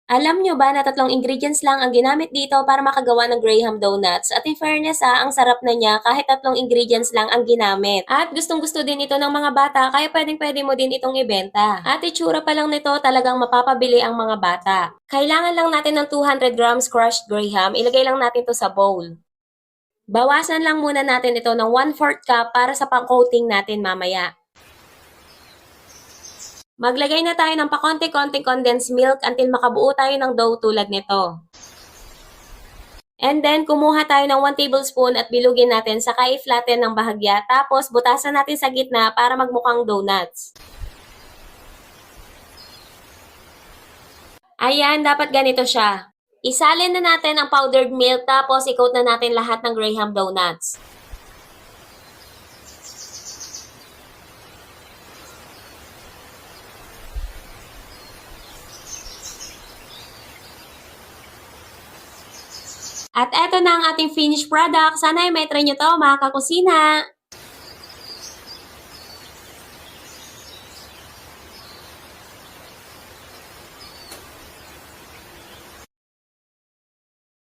Alam nyo ba na 3 ingredients lang ang ginamit dito para makagawa ng Graham Donuts? At in fairness ang sarap na niya kahit 3 ingredients lang ang ginamit. At gustong-gusto din ito ng mga bata kaya pwedeng-pwede mo din itong ibenta. At itsura pa lang nito talagang mapapabili ang mga bata. Kailangan lang natin ng 200 grams crushed Graham. Ilagay lang natin to sa bowl. Bawasan lang muna natin ito ng 1/4 cup para sa pang-coating natin mamaya. Maglagay na tayo ng pakonti-konting condensed milk until makabuo tayo ng dough tulad nito. And then, kumuha tayo ng 1 tablespoon at bilugin natin saka i-flatten ng bahagya. Tapos, butasan natin sa gitna para magmukhang donuts. Ayan, dapat ganito siya. Isalin na natin ang powdered milk tapos i-coat na natin lahat ng Graham donuts. At eto na ang ating finished product. Sana ay may try nyo to mga kakusina.